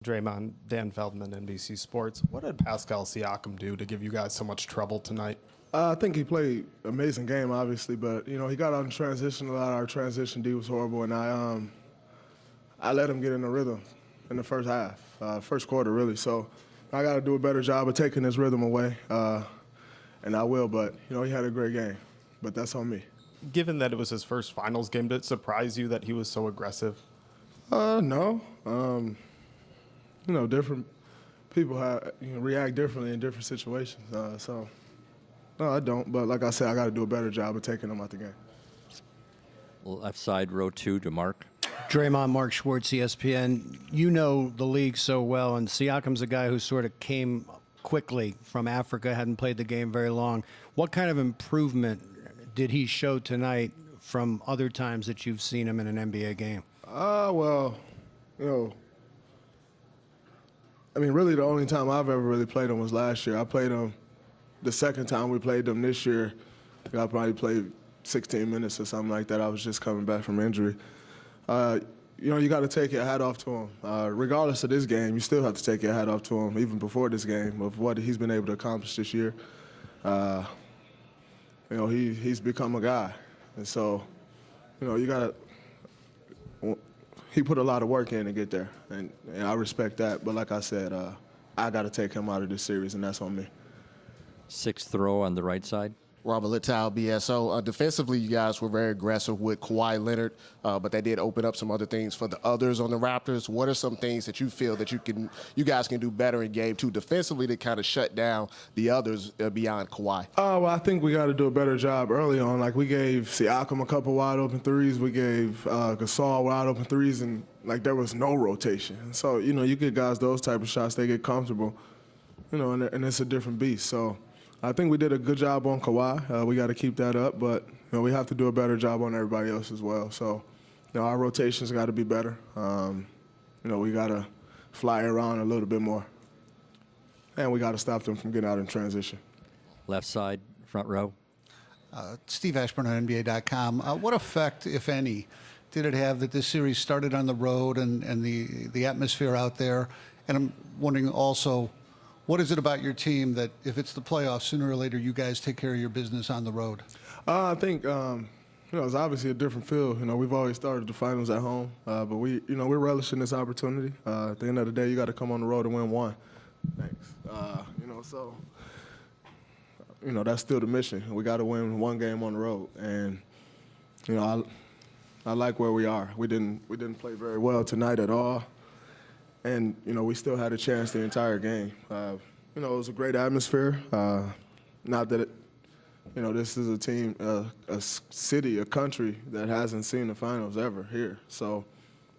Draymond, Dan Feldman, NBC Sports. What did Pascal Siakam do to give you guys so much trouble tonight? I think he played an amazing game, obviously, but he got out in transition. A lot of our transition D was horrible, and I let him get in the rhythm in the first half, first quarter really. So I got to do a better job of taking his rhythm away, and I will. But he had a great game, but that's on me. Given that it was his first finals game, did it surprise you that he was so aggressive? No. Different people react differently in different situations. So, no, I don't. But like I said, I got to do a better job of taking them out the game. Left side, row 2 to Mark. Draymond, Mark Schwartz, ESPN. You know the league so well, and Siakam's a guy who sort of came quickly from Africa, hadn't played the game very long. What kind of improvement did he show tonight from other times that you've seen him in an NBA game? Really the only time I've ever really played him was last year. I played him the second time we played him this year. I probably played 16 minutes or something like that. I was just coming back from injury. You got to take your hat off to him. Regardless of this game, you still have to take your hat off to him, even before this game, of what he's been able to accomplish this year. He's become a guy. And so, you got to – he put a lot of work in to get there, and I respect that. But like I said, I got to take him out of this series, and that's on me. Sixth row on the right side. Robert Littow, BSO. Defensively, you guys were very aggressive with Kawhi Leonard, but that did open up some other things for the others on the Raptors. What are some things that you feel that you guys can do better in Game 2 defensively to kind of shut down the others beyond Kawhi? I think we got to do a better job early on. Like, we gave Siakam a couple wide open threes. We gave Gasol wide open threes, and there was no rotation. So, you get guys those type of shots, they get comfortable, and it's a different beast. So I think we did a good job on Kawhi. We got to keep that up, but we have to do a better job on everybody else as well. So, our rotations got to be better. We got to fly around a little bit more, and we got to stop them from getting out in transition. Left side, front row. Steve Ashburn on NBA.com. What effect, if any, did it have that this series started on the road and the atmosphere out there? And I'm wondering also, what is it about your team that if it's the playoffs, sooner or later you guys take care of your business on the road? I think it's obviously a different feel. We've always started the finals at home, but we're relishing this opportunity. At the end of the day, you got to come on the road and win one. Thanks. That's still the mission. We got to win one game on the road, and I like where we are. We didn't play very well tonight at all. And, we still had a chance the entire game. It was a great atmosphere. Not that, this is a team, a city, a country that hasn't seen the finals ever here. So,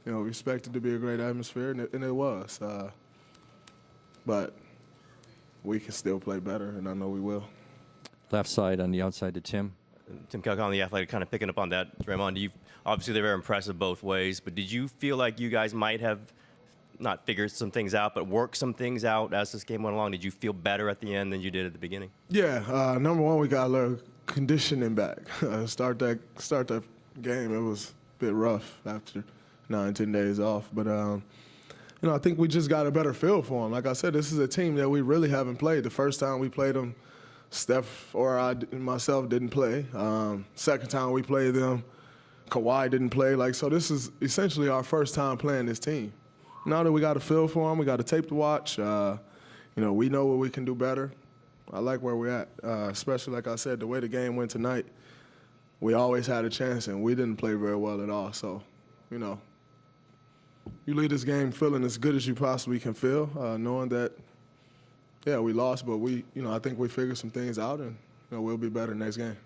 we expect it to be a great atmosphere, and it was. But we can still play better, and I know we will. Left side on the outside to Tim. Tim Calcon, the Athletic, kind of picking up on that. Draymond, obviously they're very impressive both ways, but did you feel like you guys might have not figured some things out, but worked some things out as this game went along? Did you feel better at the end than you did at the beginning? Yeah, number one, we got a little conditioning back. Start that game, it was a bit rough after 9-10 days off. But, I think we just got a better feel for them. Like I said, this is a team that we really haven't played. The first time we played them, Steph or myself didn't play. Second time we played them, Kawhi didn't play. So this is essentially our first time playing this team. Now that we got a feel for them, we got a tape to watch. We know what we can do better. I like where we're at, especially, like I said, the way the game went tonight. We always had a chance, and we didn't play very well at all. So, you leave this game feeling as good as you possibly can feel, knowing that, yeah, we lost, but I think we figured some things out, and we'll be better next game.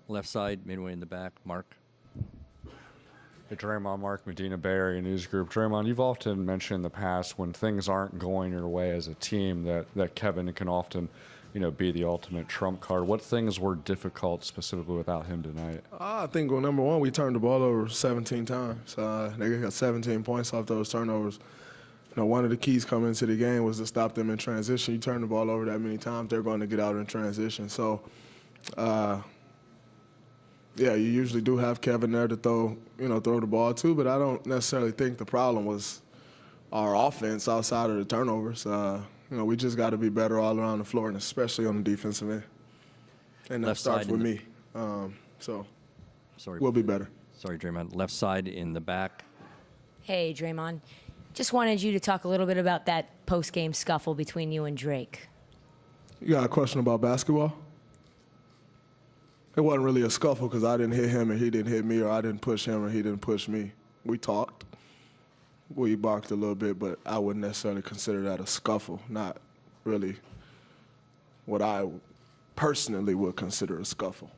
Left side, midway in the back, Mark. Hey, Draymond, Mark Medina, Bay Area News Group. Draymond, you've often mentioned in the past when things aren't going your way as a team that Kevin can often, be the ultimate trump card. What things were difficult specifically without him tonight? I think, number one, we turned the ball over 17 times. They got 17 points off those turnovers. One of the keys coming into the game was to stop them in transition. You turn the ball over that many times, they're going to get out in transition. So, yeah, you usually do have Kevin there to throw the ball to, but I don't necessarily think the problem was our offense outside of the turnovers. We just got to be better all around the floor, and especially on the defensive end. And that Left starts side with in me. So Sorry. we'll be better. Sorry, Draymond. Left side in the back. Hey, Draymond. Just wanted you to talk a little bit about that post-game scuffle between you and Drake. You got a question about basketball? It wasn't really a scuffle because I didn't hit him and he didn't hit me, or I didn't push him and he didn't push me. We talked. We barked a little bit, but I wouldn't necessarily consider that a scuffle. Not really what I personally would consider a scuffle.